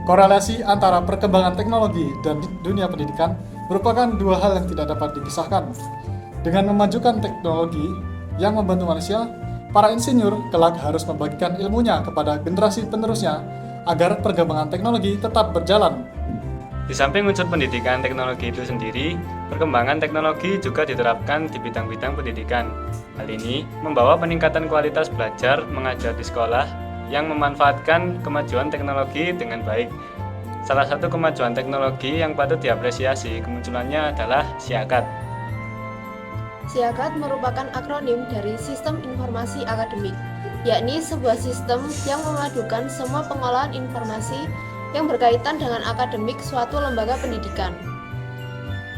Korelasi antara perkembangan teknologi dan dunia pendidikan merupakan dua hal yang tidak dapat dipisahkan. Dengan memajukan teknologi yang membantu manusia, para insinyur kelak harus membagikan ilmunya kepada generasi penerusnya agar perkembangan teknologi tetap berjalan. Di samping unsur pendidikan teknologi itu sendiri, perkembangan teknologi juga diterapkan di bidang-bidang pendidikan. Hal ini membawa peningkatan kualitas belajar mengajar di sekolah yang memanfaatkan kemajuan teknologi dengan baik. Salah satu kemajuan teknologi yang patut diapresiasi kemunculannya adalah SIAKAD. SIAKAD merupakan akronim dari Sistem Informasi Akademik, yakni sebuah sistem yang memadukan semua pengolahan informasi yang berkaitan dengan akademik suatu lembaga pendidikan.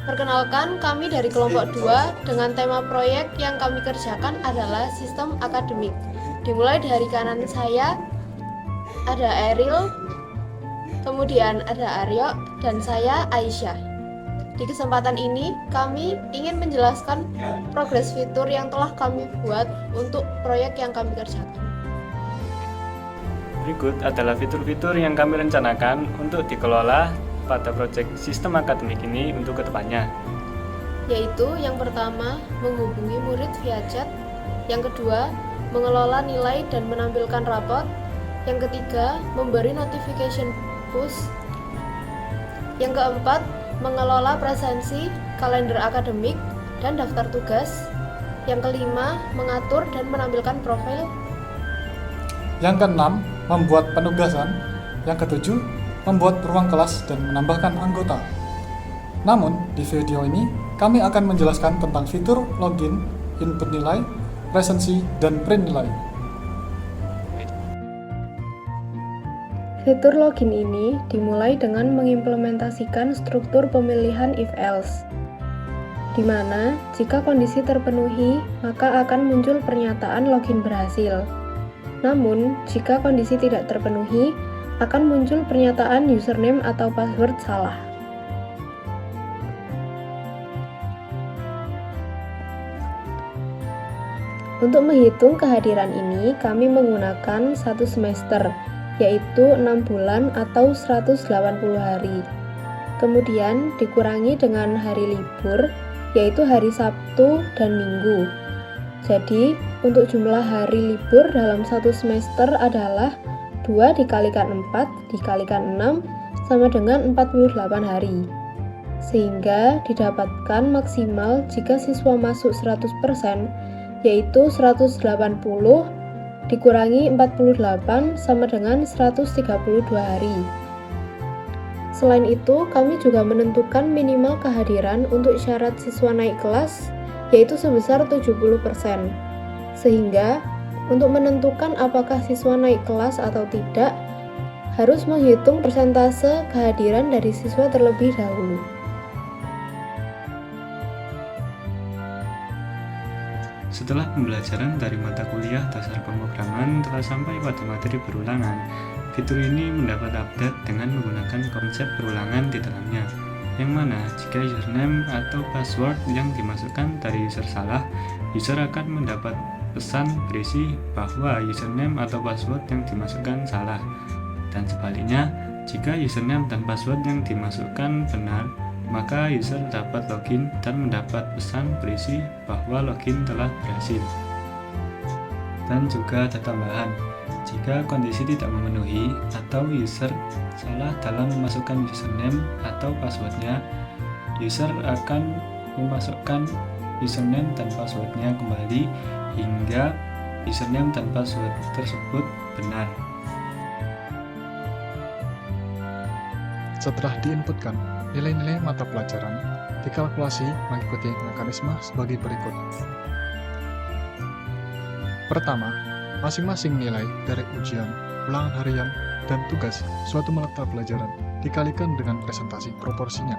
Perkenalkan, kami dari kelompok 2 dengan tema proyek yang kami kerjakan adalah sistem akademik. Dimulai dari kanan saya ada Eril, kemudian ada Aryo, dan saya Aisyah. Di kesempatan ini, kami ingin menjelaskan progres fitur yang telah kami buat untuk proyek yang kami kerjakan. Berikut adalah fitur-fitur yang kami rencanakan untuk dikelola pada proyek sistem akademik ini untuk kedepannya. Yaitu yang pertama, menghubungi murid via chat. Yang kedua, mengelola nilai dan menampilkan rapot. Yang ketiga, memberi notification push. Yang keempat, mengelola presensi, kalender akademik, dan daftar tugas. Yang kelima, mengatur dan menampilkan profil. Yang keenam, membuat penugasan. Yang ketujuh, membuat ruang kelas dan menambahkan anggota. Namun, di video ini, kami akan menjelaskan tentang fitur login, input nilai, presensi, dan print nilai. Fitur login ini dimulai dengan mengimplementasikan struktur pemilihan if-else, di mana jika kondisi terpenuhi, maka akan muncul pernyataan login berhasil. Namun, jika kondisi tidak terpenuhi, akan muncul pernyataan username atau password salah. Untuk menghitung kehadiran ini, kami menggunakan 1 semester, yaitu 6 bulan atau 180 hari. Kemudian dikurangi dengan hari libur, yaitu hari Sabtu dan Minggu. Jadi, untuk jumlah hari libur dalam 1 semester adalah 2 dikalikan 4 dikalikan 6 sama dengan 48 hari. Sehingga didapatkan maksimal jika siswa masuk 100%, yaitu 180 dikurangi 48 sama dengan 132 hari. Selain itu, kami juga menentukan minimal kehadiran untuk syarat siswa naik kelas, yaitu sebesar 70%. Sehingga, untuk menentukan apakah siswa naik kelas atau tidak, harus menghitung persentase kehadiran dari siswa terlebih dahulu. Setelah pembelajaran dari mata kuliah dasar pemrograman telah sampai pada materi berulangan, fitur ini mendapat update dengan menggunakan konsep berulangan di dalamnya, yang mana jika username atau password yang dimasukkan dari user salah, user akan mendapat pesan berisi bahwa username atau password yang dimasukkan salah. Dan sebaliknya, jika username dan password yang dimasukkan benar, maka user dapat login dan mendapat pesan berisi bahwa login telah berhasil. Dan juga ada tambahan, jika kondisi tidak memenuhi atau user salah dalam memasukkan username atau passwordnya, user akan memasukkan username dan passwordnya kembali hingga username dan password tersebut benar. Setelah diinputkan, nilai-nilai mata pelajaran dikalkulasi mengikuti mekanisme sebagai berikut. Pertama, masing-masing nilai dari ujian, ulangan harian, dan tugas suatu mata pelajaran dikalikan dengan presentasi proporsinya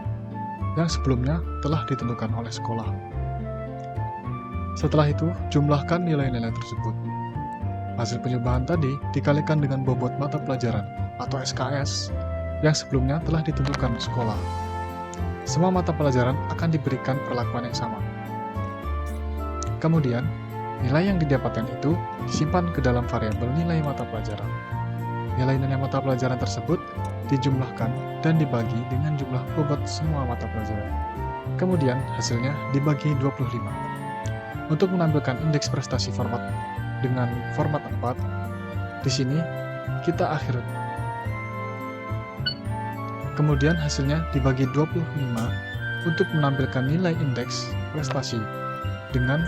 yang sebelumnya telah ditentukan oleh sekolah. Setelah itu, jumlahkan nilai-nilai tersebut. Hasil penyubahan tadi dikalikan dengan bobot mata pelajaran atau SKS yang sebelumnya telah ditentukan sekolah. semua mata pelajaran akan diberikan perlakuan yang sama. Kemudian, nilai yang didapatkan itu disimpan ke dalam variabel nilai mata pelajaran. Nilai-nilai mata pelajaran tersebut dijumlahkan dan dibagi dengan jumlah bobot semua mata pelajaran. Kemudian, hasilnya dibagi 25. Untuk menampilkan indeks prestasi dengan format 4, di sini kita akhir. Kemudian hasilnya dibagi 25 untuk menampilkan nilai indeks prestasi dengan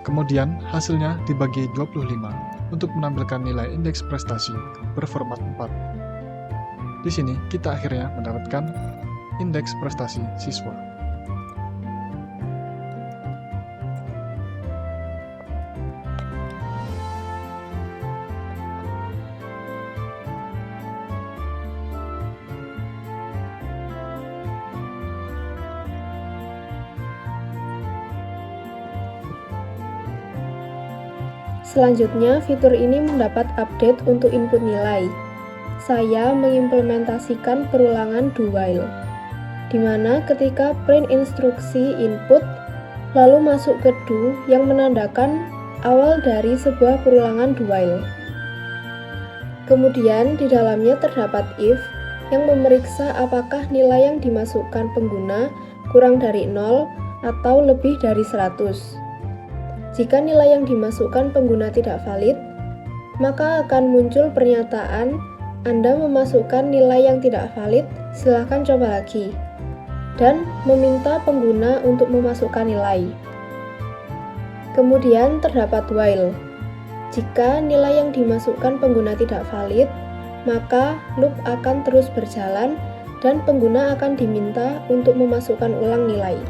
Kemudian hasilnya dibagi 25 untuk menampilkan nilai indeks prestasi berformat 4. Di sini kita akhirnya mendapatkan indeks prestasi siswa. Selanjutnya, fitur ini mendapat update untuk input nilai. Saya mengimplementasikan perulangan do while, di mana ketika print instruksi input, lalu masuk ke do yang menandakan awal dari sebuah perulangan do while. Kemudian di dalamnya terdapat if yang memeriksa apakah nilai yang dimasukkan pengguna kurang dari 0 atau lebih dari 100. Jika nilai yang dimasukkan pengguna tidak valid, maka akan muncul pernyataan Anda memasukkan nilai yang tidak valid, silakan coba lagi, dan meminta pengguna untuk memasukkan nilai. Kemudian terdapat while. Jika nilai yang dimasukkan pengguna tidak valid, maka loop akan terus berjalan dan pengguna akan diminta untuk memasukkan ulang nilai.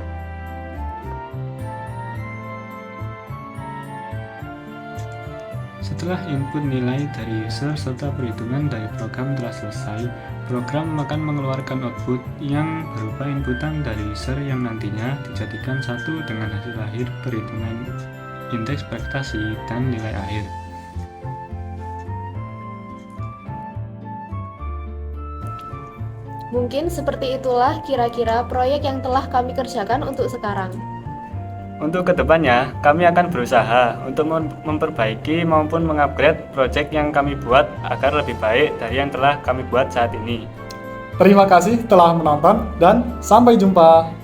Setelah input nilai dari user serta perhitungan dari program telah selesai, program akan mengeluarkan output yang berupa inputan dari user yang nantinya dijadikan satu dengan hasil akhir perhitungan indeks prestasi dan nilai akhir. Mungkin seperti itulah kira-kira proyek yang telah kami kerjakan untuk sekarang. Untuk kedepannya, kami akan berusaha untuk memperbaiki maupun mengupgrade proyek yang kami buat agar lebih baik dari yang telah kami buat saat ini. Terima kasih telah menonton dan sampai jumpa.